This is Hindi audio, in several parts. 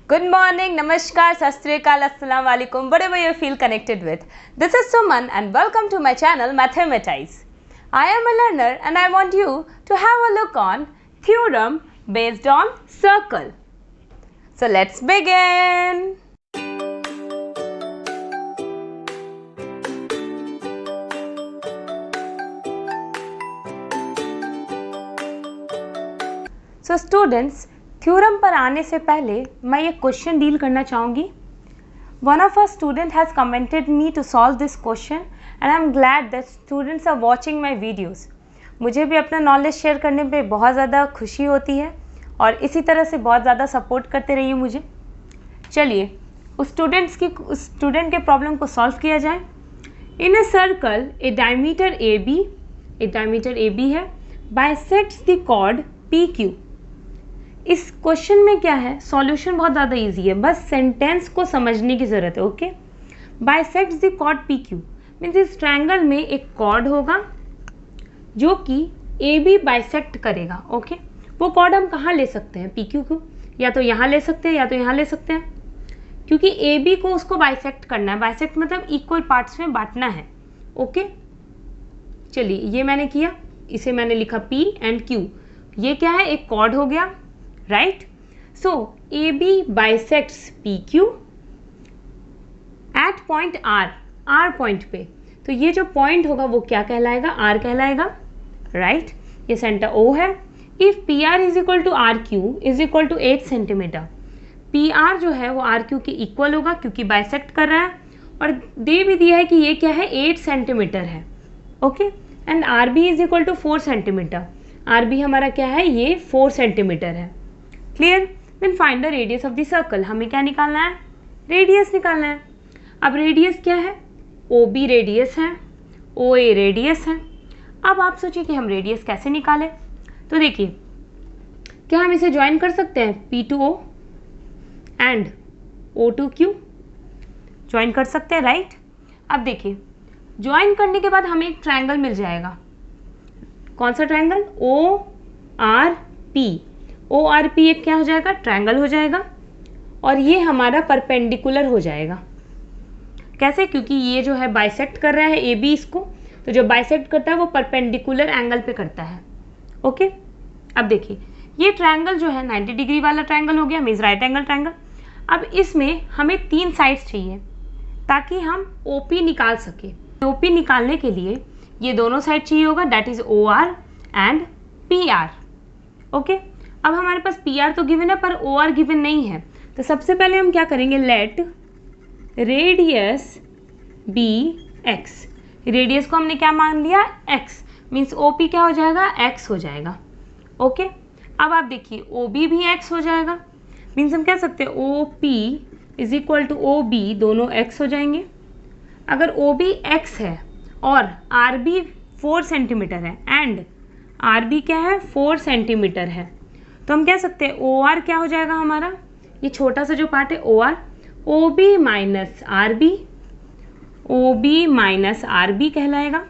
Good morning, Namaskar, Sat Sri Akal, Assalamu Alaikum, whatever you feel connected with. This is Suman and welcome to my channel Mathematize. I am a learner and I want you to have a look on theorem based on circle. So let's begin. So students, theorem पर आने से पहले मैं ये क्वेश्चन डील करना चाहूँगी. One of a student has commented me to solve this question and I am glad that students are watching my videos. मुझे भी अपना नॉलेज शेयर करने पे बहुत ज़्यादा खुशी होती है और इसी तरह से बहुत ज़्यादा सपोर्ट करते रहिए मुझे. चलिए उस स्टूडेंट के प्रॉब्लम को सॉल्व किया जाए. In a circle a diameter A B है, bisects the chord P Q. इस क्वेश्चन में क्या है, सॉल्यूशन बहुत ज़्यादा इजी है, बस सेंटेंस को समझने की ज़रूरत है. Okay, bisects the chord P Q means इस ट्रायंगल में एक कॉर्ड होगा जो कि ए बी बाइसेक्ट करेगा. ओके, वो कॉर्ड हम कहाँ ले सकते हैं, पी क्यू को या तो यहाँ ले सकते हैं या तो यहाँ ले सकते हैं, क्योंकि ए बी को उसको बाइसेक्ट करना है. बाइसेक्ट मतलब इक्वल पार्ट्स में बांटना है. ओके, चलिए ये मैंने किया, इसे मैंने लिखा पी एंड क्यू. ये क्या है, एक कॉर्ड हो गया, right. So A B bisects P Q at point R point पे. तो ये जो पॉइंट होगा वो क्या कहलाएगा, आर कहलाएगा, राइट. ये सेंटर ओ है. If P R is equal to R Q is equal to 8 centimetre. P R जो है वो आर क्यू के इक्वल होगा क्योंकि बाइसेक्ट कर रहा है और दे भी दिया है कि ये क्या है, 8 सेंटीमीटर है. Okay, and R B is equal to 4 centimetre. R B हमारा क्या है, ये 4 सेंटीमीटर है. Clear. Then find the radius of the circle. हमें क्या निकालना है, रेडियस निकालना है. अब रेडियस क्या है, ओ बी रेडियस है, ओ ए रेडियस है. अब आप सोचिए कि हम रेडियस कैसे निकालें. तो देखिए, क्या हम इसे ज्वाइन कर सकते हैं, P to O and O to Q join कर सकते हैं, राइट. अब देखिए, ज्वाइन करने के बाद हमें एक ट्रायंगल मिल जाएगा. कौन सा triangle, O R P. O R P एक क्या हो जाएगा, ट्रायंगल हो जाएगा और ये हमारा परपेंडिकुलर हो जाएगा. कैसे, क्योंकि ये जो है बाइसेक्ट कर रहा है ए बी इसको, तो जो बाइसेक्ट करता है वो परपेंडिकुलर एंगल पे करता है. ओके, अब देखिए ये ट्रायंगल जो है 90 डिग्री वाला ट्रायंगल हो गया, मीन्स राइट एंगल ट्रायंगल. अब इसमें हमें 3 साइड्स चाहिए ताकि हम ओ पी निकाल सके. ओ पी निकालने के लिए ये दोनों साइड चाहिए होगा, that is O R and P R. Okay, अब हमारे पास पी आर तो गिवन है पर ओ आर गिवन नहीं है. तो सबसे पहले हम क्या करेंगे, let radius be X. Radius को हमने क्या मान लिया, एक्स, मीन्स ओ पी क्या हो जाएगा, एक्स हो जाएगा. ओके, अब आप देखिए ओ बी भी एक्स हो जाएगा, मीन्स हम कह सकते हैं O P is equal to O B, दोनों एक्स हो जाएंगे. अगर ओ बी एक्स है और आर बी 4 सेंटीमीटर है एंड आर बी क्या है, 4 सेंटीमीटर है, तो हम कह सकते हैं ओ आर क्या हो जाएगा हमारा, ये छोटा सा जो पार्ट है O R, O B minus R B, O B minus R B कहलाएगा.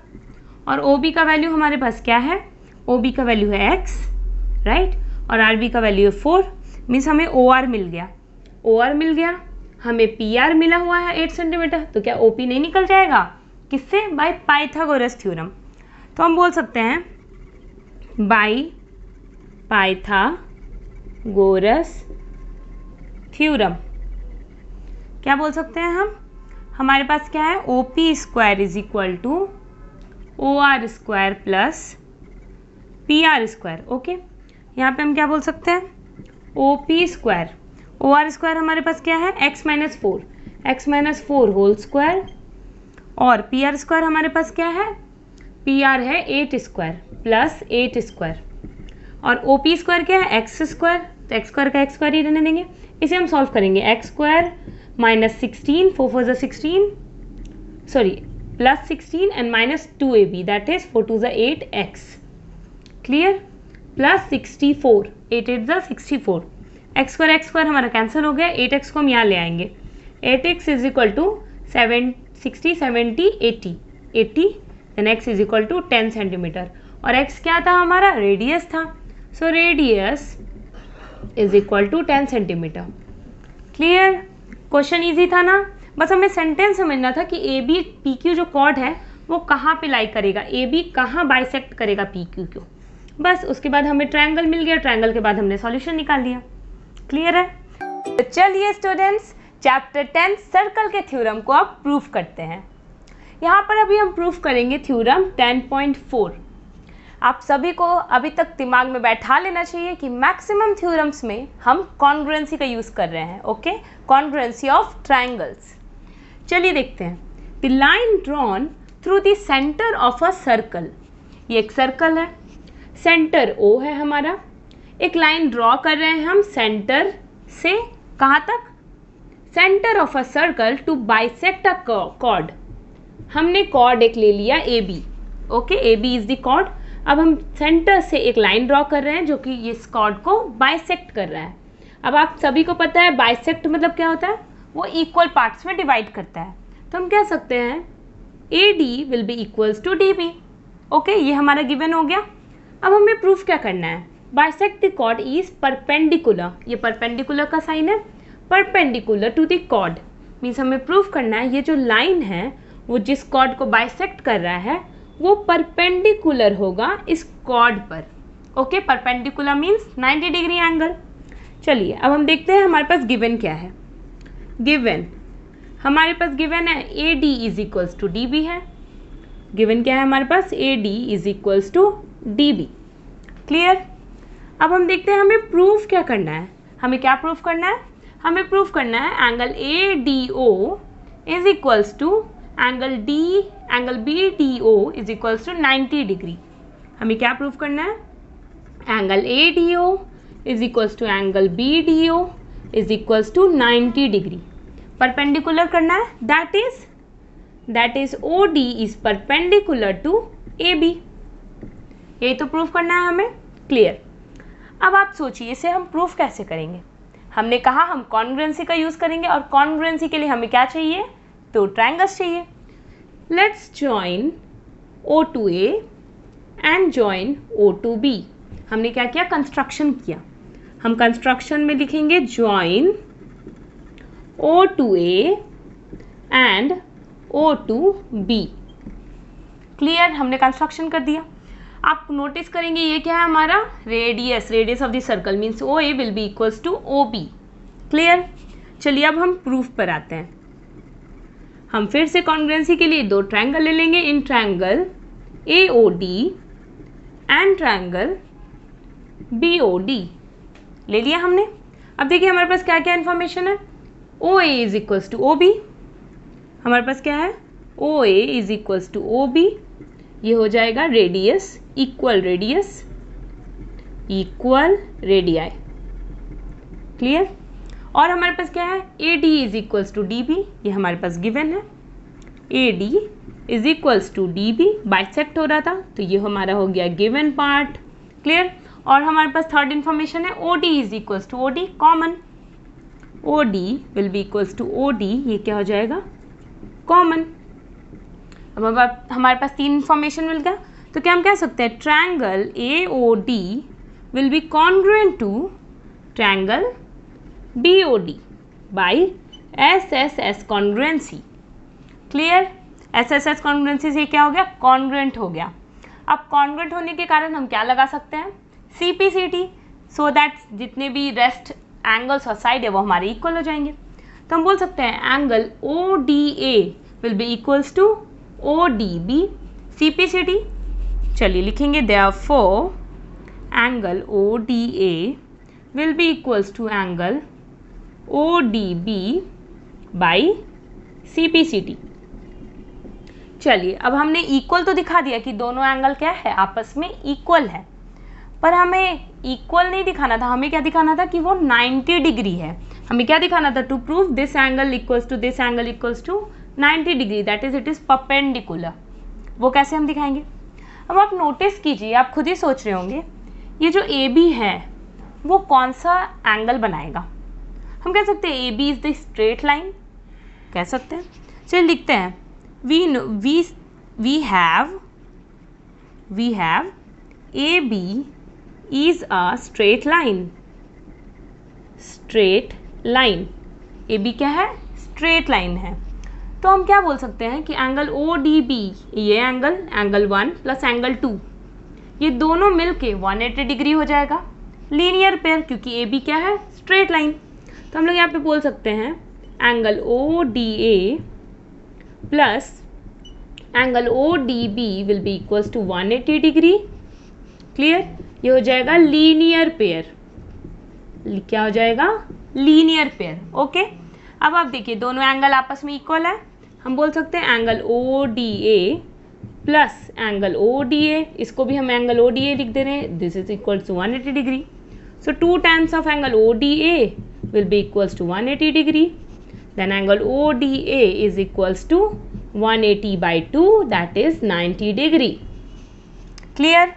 और ओ बी का वैल्यू हमारे पास क्या है, ओ बी का वैल्यू है एक्स, राइट, और आर बी का वैल्यू है 4, मीन्स हमें ओ आर मिल गया. ओ आर मिल गया, हमें पी आर मिला हुआ है 8 सेंटीमीटर, तो क्या ओ पी नहीं निकल जाएगा, किससे, बाय पाइथागोरस थ्योरम. तो हम बोल सकते हैं बाय पाइथागोरस थ्योरम. क्या बोल सकते हैं हम, हमारे पास क्या है, O P square is equal to O R square plus P R square. Okay, यहाँ पे हम क्या बोल सकते हैं, O P square, O R square हमारे पास क्या है, एक्स माइनस 4 होल स्क्वायर, और पी आर स्क्वायर हमारे पास क्या है, पी आर है 8 स्क्वायर प्लस 8 स्क्वायर, और ओ पी स्क्वायर क्या है, एक्स स्क्वायर, तो एक्स स्क्वायर का एक्स स्क्वायर ही रहने देंगे. इसे हम सॉल्व करेंगे, X square minus 16, 4 4 16, sorry plus 16 and minus 2ab, that is 4 2 8 X. Clear, plus 64, 8 8 64. X square हमारा कैंसिल हो गया, 8x को हम यहाँ ले आएंगे. 8x is equal to 60 70 80, then x is equal to 10 centimetre. और x क्या था हमारा, रेडियस था. So radius is equal to 10 centimetre. Clear, question easy था ना, बस हमें सेंटेंस समझना था कि ए बी पी क्यू जो कॉर्ड है वो कहाँ पे लाई करेगा, ए बी कहाँ बाइसेक्ट करेगा पी क्यू को, बस उसके बाद हमें ट्रायंगल मिल गया, ट्रायंगल के बाद हमने सॉल्यूशन निकाल लिया। क्लियर है? तो चलिए स्टूडेंट्स, चैप्टर 10 सर्कल के थ्योरम को अब प्रूफ करते हैं। यहाँ पर अभी हम प्रूफ करेंगे थ्योरम 10.4। आप सभी को अभी तक दिमाग में बैठा लेना चाहिए कि मैक्सिमम थ्योरम्स में हम कॉन्ग्रुएंसी का यूज़ कर रहे हैं। Okay, congruency of triangles. चलिए देखते हैं। The line drawn through the centre of a circle, ये एक सर्कल है, सेंटर O है हमारा, एक लाइन ड्रॉ कर रहे हैं हम सेंटर से कहाँ तक, centre of a circle to bisect a chord. हमने कॉर्ड एक ले लिया A B. Okay, A B is the chord. अब हम सेंटर से एक लाइन ड्रॉ कर रहे हैं जो कि इस कॉर्ड को बाइसेक्ट कर रहा है। अब आप सभी को पता है बाइसेक्ट मतलब क्या होता है, वो इक्वल पार्ट्स में डिवाइड करता है। तो हम कह सकते हैं A D will be equals to D B. Okay, ये हमारा गिवन हो गया। अब हमें प्रूफ क्या करना है, bisect the chord is perpendicular, ये परपेंडिकुलर का साइन है, perpendicular to the chord means हमें प्रूफ करना है ये जो लाइन है वो जिस कॉर्ड को बाइसेक्ट कर रहा है वो परपेंडिकुलर होगा इस कॉर्ड पर। Okay, perpendicular means 90 degree angle. चलिए अब हम देखते हैं हमारे पास गिवन क्या है। गिवन हमारे पास गिवन है A D is equals to D B है। गिवन क्या है हमारे पास, A D is equals to D B. Clear. अब हम देखते हैं हमें प्रूफ क्या करना है। हमें क्या प्रूफ करना है, हमें प्रूफ करना है angle A D O is equals to angle B D O is equals to 90 degree. हमें क्या प्रूफ करना है, angle A D O is equals to angle B D O is equals to 90 degree. Perpendicular करना है, that is O D is perpendicular to A B. यही तो प्रूफ करना है हमें। क्लियर। अब आप सोचिए इसे हम प्रूफ कैसे करेंगे। हमने कहा हम कॉन्ग्रुएंसी का यूज़ करेंगे और कॉन्ग्रुएंसी के लिए हमें क्या चाहिए, तो ट्रायंगल्स चाहिए। Let's join O to A and join O to B। हमने क्या किया, कंस्ट्रक्शन किया। हम कंस्ट्रक्शन में लिखेंगे join O to A and O to B। Clear, हमने कंस्ट्रक्शन कर दिया। आप नोटिस करेंगे ये क्या है हमारा, radius of the circle means O A will be equals to O B. Clear. चलिए अब हम प्रूफ पर आते हैं। हम फिर से कॉन्ग्रुएंसी के लिए दो ट्रायंगल ले लेंगे, in triangle A O D and triangle B O D ले लिया हमने। अब देखिए हमारे पास क्या क्या इन्फॉर्मेशन है, O A is equals to O B. हमारे पास क्या है, O A is equals to O B, ये हो जाएगा रेडियस इक्वल रेडियाई। क्लियर। और हमारे पास क्या है, A D is equals to D B, ये हमारे पास गिवन है। A D is equals to D B, bisect हो रहा था तो ये हमारा हो गया गिवन पार्ट। क्लियर। और हमारे पास थर्ड इन्फॉर्मेशन है O D is equals to O D, common. O D will be equals to O D, ये क्या हो जाएगा, कॉमन। अब हमारे पास तीन इन्फॉर्मेशन मिल गया, तो क्या हम कह सकते हैं triangle A O D will be congruent to triangle B O D by S S S congruency. Clear. S S S congruency से क्या हो गया, कॉन्ग्रुएंट हो गया। अब कॉन्ग्रुएंट होने के कारण हम क्या लगा सकते हैं, C P C T, so that जितने भी रेस्ट एंगल्स और साइड है वो हमारे इक्वल हो जाएंगे। तो हम बोल सकते हैं angle O D A will be equals to O D B C P C T. चलिए लिखेंगे therefore angle O D A will be equals to angle O D B by C P C T. चलिए अब हमने इक्वल तो दिखा दिया कि दोनों एंगल क्या है, आपस में इक्वल है, पर हमें इक्वल नहीं दिखाना था, हमें क्या दिखाना था कि वो 90 डिग्री है। हमें क्या दिखाना था, to prove this angle equals to this angle equals to 90 degree, that is it is perpendicular. वो कैसे हम दिखाएंगे। अब आप नोटिस कीजिए, आप खुद ही सोच रहे होंगे ये जो ए बी है वो कौन सा एंगल बनाएगा। हम कह सकते हैं A B is the straight line, कह सकते हैं। चलिए लिखते हैं we have AB is a straight line। A B क्या है, स्ट्रेट लाइन है। तो हम क्या बोल सकते हैं कि एंगल ओ डी बी, ये एंगल 1 प्लस एंगल 2, ये दोनों मिलके 180 डिग्री हो जाएगा, लीनियर पेयर, क्योंकि ए बी क्या है, स्ट्रेट लाइन। तो हम लोग यहाँ पे बोल सकते हैं angle O D A plus angle O D B will be equals to 180 degree. Clear, ये हो जाएगा लीनियर पेयर। क्या हो जाएगा, लीनियर पेयर। ओके, अब आप देखिए दोनों एंगल आपस में इक्वल है, हम बोल सकते हैं angle O D A plus angle O D A, इसको भी हम एंगल ओ डी ए लिख दे रहे हैं, this is equal to 180 degree. So 2 times of angle O D A will be equals to 180 degree, then angle O D A is equals to 180 by 2, that is 90 degree. Clear,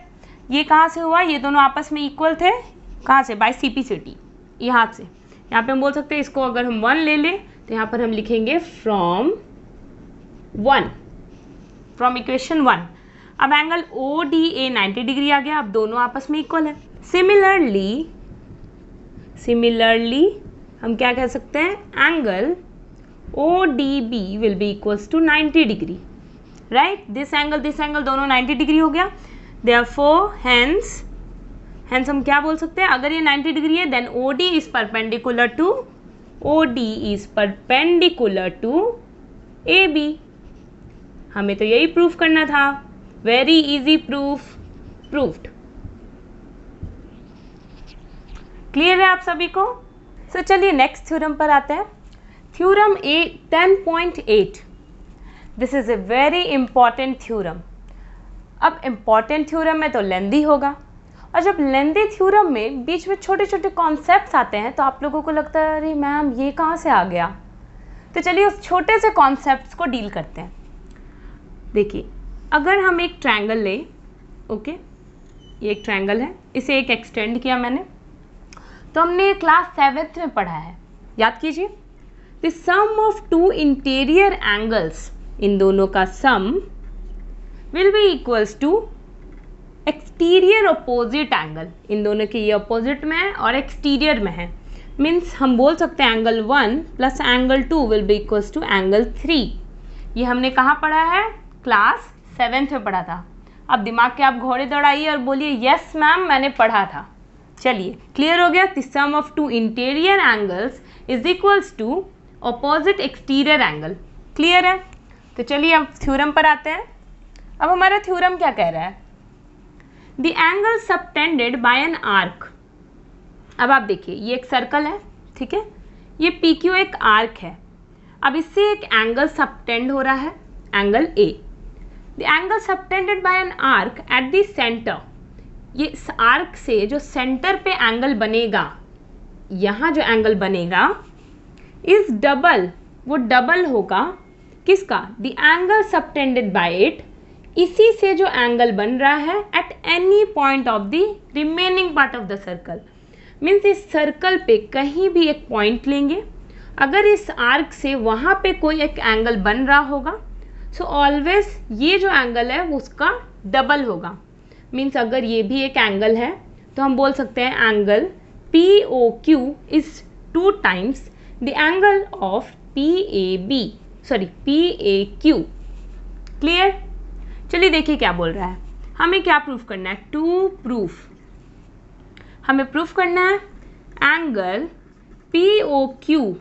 ये कहाँ से हुआ, ये दोनों आपस में इक्वल थे, कहाँ से, बाय CP/CT, यहाँ से। यहाँ पे हम बोल सकते हैं इसको अगर हम 1 ले लें तो यहाँ पर हम लिखेंगे फ्रॉम इक्वेशन 1। अब angle O D A 90 degree आ गया, अब दोनों आपस में इक्वल है। सिमिलरली हम क्या कह सकते हैं, angle O D B will be equals to 90 degree, right. This angle दोनों 90 डिग्री हो गया, देयरफॉर हेंस हम क्या बोल सकते हैं, अगर ये 90 डिग्री है then O D is perpendicular to A B. हमें तो यही प्रूफ करना था, very easy proof, proofed. Clear है आप सभी को। सो चलिए नेक्स्ट थ्योरम पर आते हैं। Theorem 10.8, this is a very important theorem. अब इंपॉर्टेंट थ्योरम में तो लेंदी होगा, और जब लेंदी थ्योरम में बीच में छोटे छोटे कॉन्सेप्ट्स आते हैं तो आप लोगों को लगता है अरे मैम ये कहाँ से आ गया। तो चलिए उस छोटे से कॉन्सेप्ट्स को डील करते हैं। देखिए, अगर हम एक ट्रायंगल लें, ओके, ये एक ट्रायंगल है, इसे एक एक्सटेंड किया मैंने, तो हमने क्लास 7th में पढ़ा है, याद कीजिए, the sum of 2 interior angles, इन दोनों का sum will be equals to exterior opposite angle, इन दोनों के ये अपोजिट में है और एक्सटीरियर में है, मीन्स हम बोल सकते हैं angle 1 plus angle 2 will be equals to angle 3। ये हमने कहाँ पढ़ा है, क्लास 7th में पढ़ा था। अब दिमाग के आप घोड़े दौड़ाइए और बोलिए यस मैम मैंने पढ़ा था। चलिए क्लियर हो गया, the sum of 2 interior angles is equals to opposite exterior angle. Clear है, तो चलिए अब थ्योरम पर आते हैं। अब हमारा थ्योरम क्या कह रहा है, the angle subtended bye an arc. अब आप देखिए ये एक सर्कल है, ठीक है, ये PQ एक आर्क है। अब इससे एक एंगल सबटेंड हो रहा है, angle A। The angle subtended bye an arc at the centre, ये इस आर्क से जो सेंटर पे एंगल बनेगा, यहाँ जो एंगल बनेगा इज डबल, वो डबल होगा किसका, the angle subtended bye it, इसी से जो एंगल बन रहा है at any point of the remaining part of the circle. Means इस सर्कल पे कहीं भी एक पॉइंट लेंगे, अगर इस आर्क से वहाँ पे कोई एक एंगल बन रहा होगा, सो ऑलवेज ये जो एंगल है वो उसका डबल होगा। मीन्स अगर ये भी एक एंगल है तो हम बोल सकते हैं angle POQ is 2 times the angle of PAQ। Clear, चलिए देखिए क्या बोल रहा है, हमें क्या प्रूफ करना है, हमें प्रूफ करना है एंगल POQ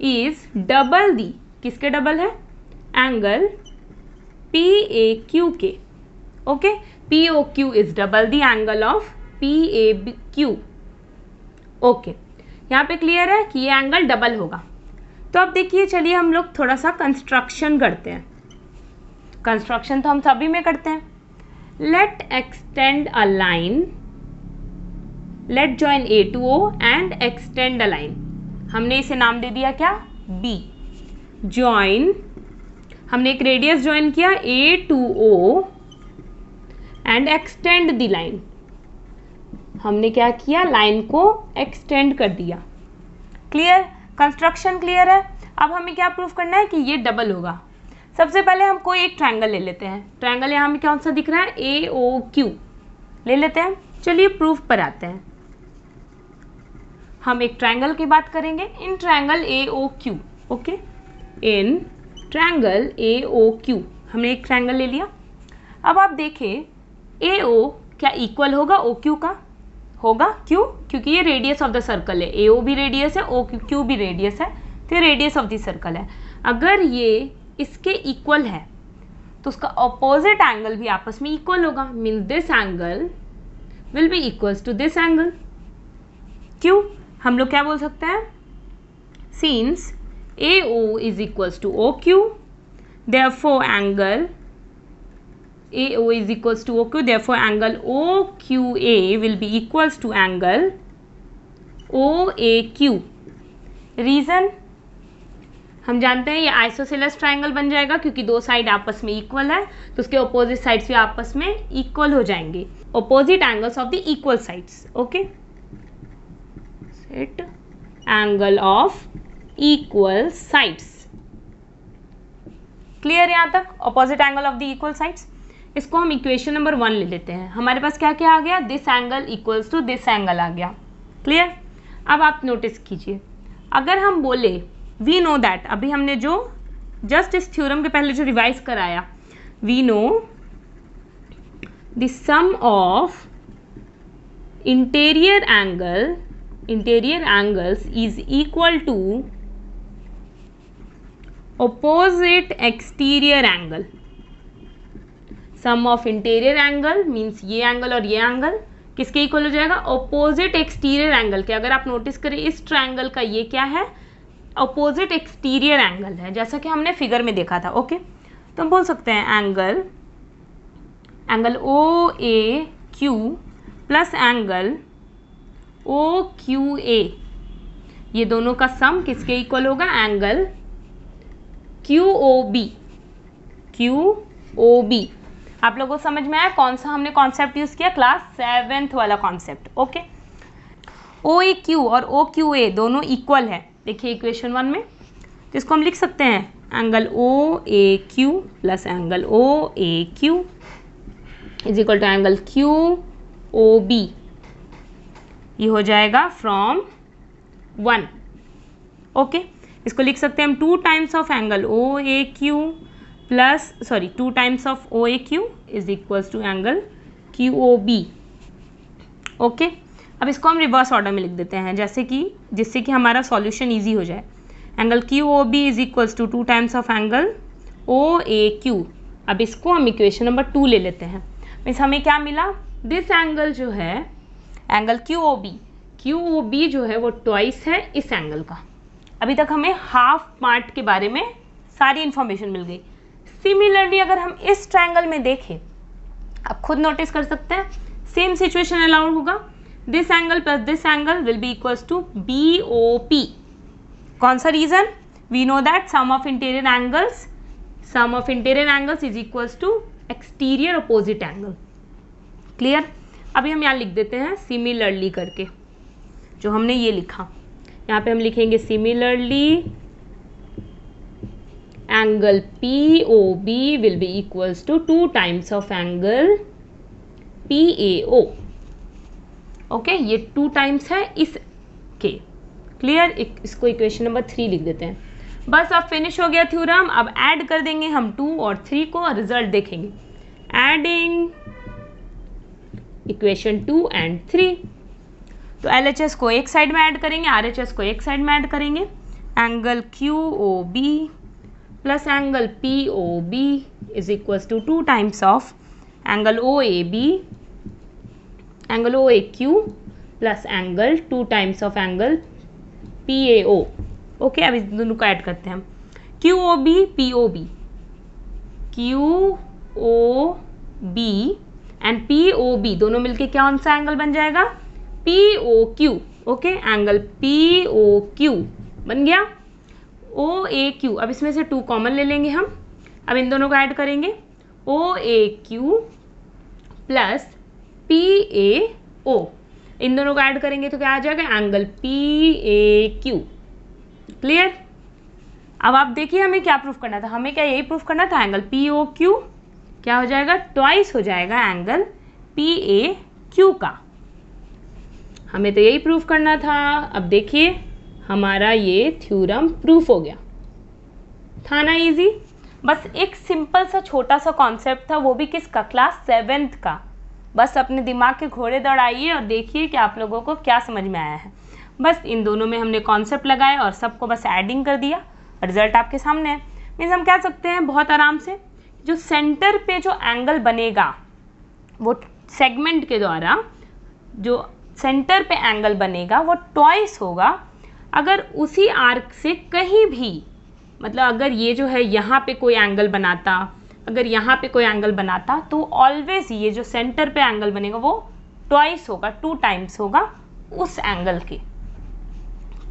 इज डबल दी, किसके डबल है, एंगल PAQ के। Okay, POQ is double the angle of PAQ। Okay, यहाँ पे क्लियर है कि ये एंगल डबल होगा। तो अब देखिए, चलिए हम लोग थोड़ा सा कंस्ट्रक्शन करते हैं। कंस्ट्रक्शन तो हम सभी में करते हैं। Let extend a line, let join A to O and extend a line. हमने इसे नाम दे दिया क्या, B। जॉइन, हमने एक रेडियस जॉइन किया A to O and extend the line, हमने क्या किया, लाइन को एक्सटेंड कर दिया। क्लियर, कंस्ट्रक्शन क्लियर है। अब हमें क्या प्रूफ करना है कि ये डबल होगा। सबसे पहले हम कोई एक ट्रायंगल ले लेते हैं। ट्रायंगल यहाँ में कौन सा दिख रहा है, AOQ ले लेते हैं। चलिए प्रूफ पर आते हैं। हम एक ट्रायंगल की बात करेंगे, in triangle AOQ। Okay, in triangle AOQ हमने एक ट्रायंगल ले लिया। अब आप देखें AO क्या इक्वल होगा OQ का? होगा, क्यों? क्योंकि ये रेडियस ऑफ द सर्कल है, AO भी रेडियस है, OQ भी रेडियस है, तो ये रेडियस ऑफ द सर्कल है। अगर ये इसके इक्वल है तो उसका ऑपोजिट एंगल भी आपस में इक्वल होगा, means this angle will be equals to this angle. क्यों? हम लोग क्या बोल सकते हैं? Since AO is equals to OQ, therefore angle AO is equals to OQ, therefore angle OQA will be equals to angle OAQ। Reason हम जानते हैं ये आइसोसेलेस ट्रायंगल बन जाएगा क्योंकि दो साइड आपस में इक्वल है, तो उसके अपोजिट साइड्स भी आपस में इक्वल हो जाएंगे, opposite angles of the equal sides. Okay, set angle of equal sides. Clear यहाँ तक? Opposite angle of the equal sides. इसको हम इक्वेशन नंबर 1 ले लेते हैं। हमारे पास क्या क्या आ गया? This angle equals to this angle आ गया। क्लियर? अब आप नोटिस कीजिए, अगर हम बोले वी नो दैट, अभी हमने जो जस्ट इस थ्योरम के पहले जो रिवाइज कराया, we know the sum of interior angles is equal to opposite exterior angle. Sum of interior angle means ये एंगल और ये एंगल किसके इक्वल हो जाएगा? ऑपोजिट एक्सटीरियर एंगल के। अगर आप नोटिस करें इस ट्रायंगल का ये क्या है? ऑपोजिट एक्सटीरियर एंगल है, जैसा कि हमने फिगर में देखा था। ओके, तो हम बोल सकते हैं angle OAQ plus angle OQA, ये दोनों का सम किसके इक्वल होगा? Angle QOB। आप लोगों को समझ में आया कौन सा हमने कॉन्सेप्ट यूज किया? क्लास 7th वाला कॉन्सेप्ट। ओके, OAQ और OQA दोनों इक्वल है। देखिए इक्वेशन 1 में, तो इसको हम लिख सकते हैं angle OAQ plus angle OAQ is equal to angle QOB। ये हो जाएगा फ्रॉम 1। ओके, इसको लिख सकते हैं हम 2 times of angle OAQ plus 2 times of OAQ is equals to angle QOB। Okay, अब इसको हम रिवर्स ऑर्डर में लिख देते हैं, जिससे कि हमारा सॉल्यूशन इजी हो जाए। Angle QOB is equals to 2 times of angle OAQ। अब इसको हम इक्वेशन नंबर 2 ले लेते हैं। मीन्स हमें क्या मिला? दिस एंगल जो है एंगल QOB जो है वो ट्वाइस है इस एंगल का। अभी तक हमें हाफ पार्ट के बारे में सारी इंफॉर्मेशन मिल गई। सिमिलरली अगर हम इस ट्रायंगल में देखें, आप खुद नोटिस कर सकते हैं सेम सिचुएशन अलाउड होगा। This angle plus this angle will be equals to BOP। कौन सा reason? We know that sum of interior angles is equals to exterior opposite angle. Clear? अभी हम यहाँ लिख देते हैं सिमिलरली करके, जो हमने ये लिखा यहाँ पे हम लिखेंगे similarly angle POB will be equals to 2 times of angle PAO। Okay, ये 2 टाइम्स है इसके। क्लियर? इसको इक्वेशन नंबर 3 लिख देते हैं। बस अब फिनिश हो गया थ्योरम। अब ऐड कर देंगे हम 2 और 3 को और रिजल्ट देखेंगे। एडिंग इक्वेशन 2 एंड 3, तो LHS को एक साइड में ऐड करेंगे, RHS को एक साइड में ऐड करेंगे। Angle QOB plus angle POB is equals to 2 times of angle OAQ plus angle 2 times of angle PAO। Okay, अब इस दोनों को ऐड करते हैं हम। QOB एंड POB दोनों मिलके कौन सा एंगल बन जाएगा? POQ। ओके, एंगल POQ बन गया। OAQ, अब इसमें से 2 कॉमन ले लेंगे हम। अब इन दोनों को ऐड करेंगे, OAQ प्लस PAO। इन दोनों को ऐड करेंगे तो क्या आ जाएगा? Angle PAQ। क्लियर? अब आप देखिए हमें क्या प्रूफ करना था। हमें क्या यही प्रूफ करना था? एंगल POQ क्या हो जाएगा? ट्वाइस हो जाएगा एंगल PAQ का। हमें तो यही प्रूफ करना था। अब देखिए हमारा ये थ्योरम प्रूफ हो गया, था ना इजी। बस एक सिंपल सा छोटा सा कॉन्सेप्ट था, वो भी किसका, क्लास 7th का। बस अपने दिमाग के घोड़े दौड़ाइए और देखिए कि आप लोगों को क्या समझ में आया है। बस इन दोनों में हमने कॉन्सेप्ट लगाए और सबको बस एडिंग कर दिया, रिजल्ट आपके सामने है। मीन्स हम कह सकते हैं बहुत आराम से, जो सेंटर पे जो एंगल बनेगा वो सेगमेंट के द्वारा, जो सेंटर पे एंगल बनेगा वो ट्वाइस होगा अगर उसी आर्क से कहीं भी, मतलब अगर ये जो है यहाँ पे कोई एंगल बनाता, अगर यहाँ पे कोई एंगल बनाता, तो ऑलवेज ये जो सेंटर पे एंगल बनेगा वो ट्वाइस होगा, 2 टाइम्स होगा उस एंगल के।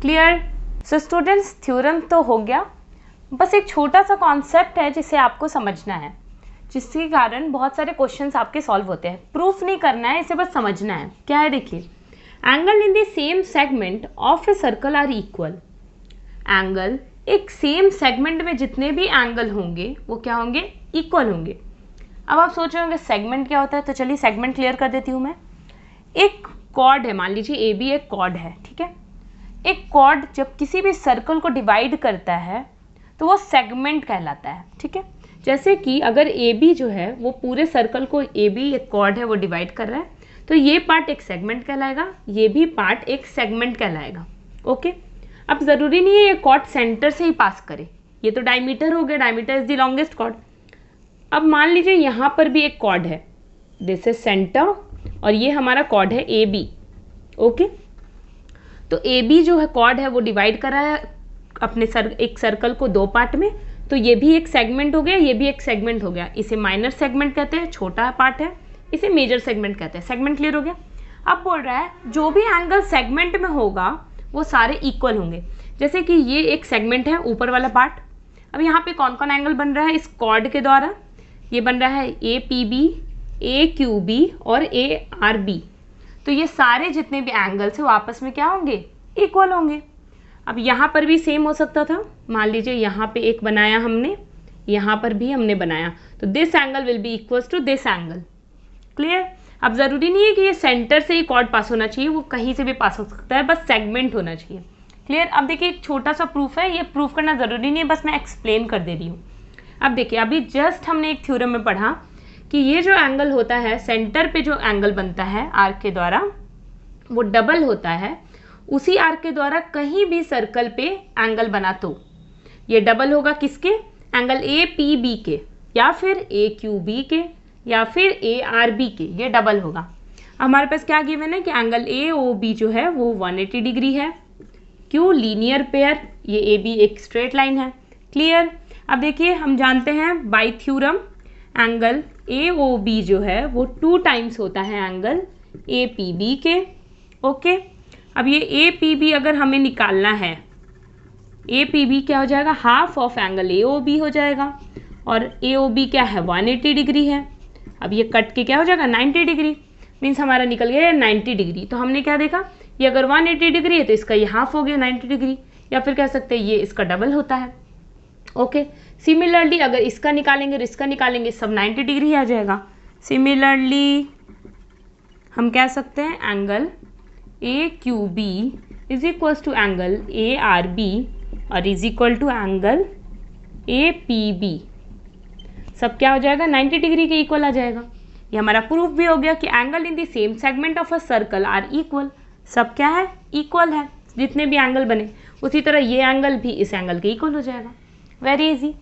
क्लियर? सो स्टूडेंट्स, थ्योरम तो हो गया, बस एक छोटा सा कॉन्सेप्ट है जिसे आपको समझना है, जिसके कारण बहुत सारे क्वेश्चंस आपके सॉल्व होते हैं। प्रूफ नहीं करना है, इसे बस समझना है। क्या है देखिए, angle in the same segment of a circle are equal. Angle एक सेम सेगमेंट में जितने भी एंगल होंगे वो क्या होंगे, इक्वल होंगे। अब आप सोच रहे होंगे सेगमेंट क्या होता है, तो चलिए सेगमेंट क्लियर कर देती हूँ मैं। एक कॉर्ड है, मान लीजिए ए बी एक कॉर्ड है, ठीक है। एक कॉर्ड जब किसी भी सर्कल को डिवाइड करता है तो वो सेगमेंट कहलाता है, ठीक है। जैसे कि अगर ए बी जो है वो पूरे सर्कल को, ए बी एक कॉर्ड है वो डिवाइड कर रहा है, तो ये पार्ट एक सेगमेंट कहलाएगा, ये भी पार्ट एक सेगमेंट कहलाएगा। ओके, अब ज़रूरी नहीं है ये कॉर्ड सेंटर से ही पास करे, ये तो डायमीटर हो गया, diameter is the longest chord. अब मान लीजिए यहाँ पर भी एक कॉर्ड है, दिस इज सेंटर, और ये हमारा कॉर्ड है ए बी। ओके, तो ए बी जो है कॉर्ड है वो डिवाइड कर रहा है अपने एक सर्कल को 2 पार्ट में, तो ये भी एक सेगमेंट हो गया, ये भी एक सेगमेंट हो गया। इसे माइनर सेगमेंट कहते हैं, छोटा पार्ट है, इसे मेजर सेगमेंट कहते हैं। सेगमेंट क्लियर हो गया। अब बोल रहा है जो भी एंगल सेगमेंट में होगा वो सारे इक्वल होंगे। जैसे कि ये एक सेगमेंट है, ऊपर वाला पार्ट। अब यहाँ पे कौन कौन एंगल बन रहा है इस कॉर्ड के द्वारा, ये बन रहा है A P B, A Q B और ए आर बी। तो ये सारे जितने भी एंगल्स है वो आपस में क्या होंगे, इक्वल होंगे। अब यहाँ पर भी सेम हो सकता था, मान लीजिए यहाँ पे एक बनाया हमने, यहाँ पर भी हमने बनाया, तो this angle will be equals to this angle. Clear? अब ज़रूरी नहीं है कि ये सेंटर से ही कॉर्ड पास होना चाहिए, वो कहीं से भी पास हो सकता है, बस सेगमेंट होना चाहिए। क्लियर? अब देखिए एक छोटा सा प्रूफ है, ये प्रूफ करना ज़रूरी नहीं है, बस मैं एक्सप्लेन कर दे रही हूँ। अब देखिए अभी जस्ट हमने एक थ्योरम में पढ़ा कि ये जो एंगल होता है, सेंटर पे जो एंगल बनता है आर्क के द्वारा, वो डबल होता है उसी आर्क के द्वारा कहीं भी सर्कल पे एंगल बना, तो ये डबल होगा किसके, एंगल ए पी बी के, या फिर ए क्यू बी के, या फिर ए आर बी के, ये डबल होगा। हमारे पास क्या गिवन है कि एंगल ए ओ बी जो है वो 180 डिग्री है। क्यों, लीनियर पेयर, ये ए बी एक स्ट्रेट लाइन है। क्लियर? अब देखिए हम जानते हैं by theorem angle A O B जो है वो 2 टाइम्स होता है एंगल ए पी बी के। ओके, अब ये ए पी बी अगर हमें निकालना है, ए पी बी क्या हो जाएगा, half of angle A O B हो जाएगा, और ए ओ बी क्या है 180 डिग्री है। अब ये कट के क्या हो जाएगा 90 डिग्री, मीन्स हमारा निकल गया 90 डिग्री। तो हमने क्या देखा, ये अगर 180 डिग्री है तो इसका ये हाफ हो गया 90 डिग्री, या फिर कह सकते हैं ये इसका डबल होता है। ओके, सिमिलरली अगर इसका निकालेंगे और इसका निकालेंगे, सब 90 डिग्री आ जाएगा। सिमिलरली हम कह सकते हैं angle A Q B is equal to angle A R B और is equal to angle A P B, सब क्या हो जाएगा 90 डिग्री के इक्वल आ जाएगा। ये हमारा प्रूफ भी हो गया कि angle in the same segment of a circle are equal, सब क्या है, इक्वल है, जितने भी एंगल बने उसी तरह ये एंगल भी इस एंगल के इक्वल हो जाएगा। Very easy.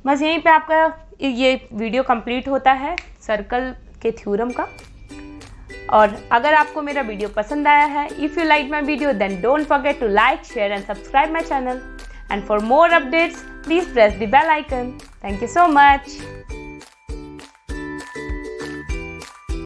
बस यहीं पे आपका ये वीडियो कंप्लीट होता है सर्कल के थ्योरम का। और अगर आपको मेरा वीडियो पसंद आया है, if you like my video then don't forget to like, share and subscribe my channel, and for more updates please press the bell icon. Thank you so much.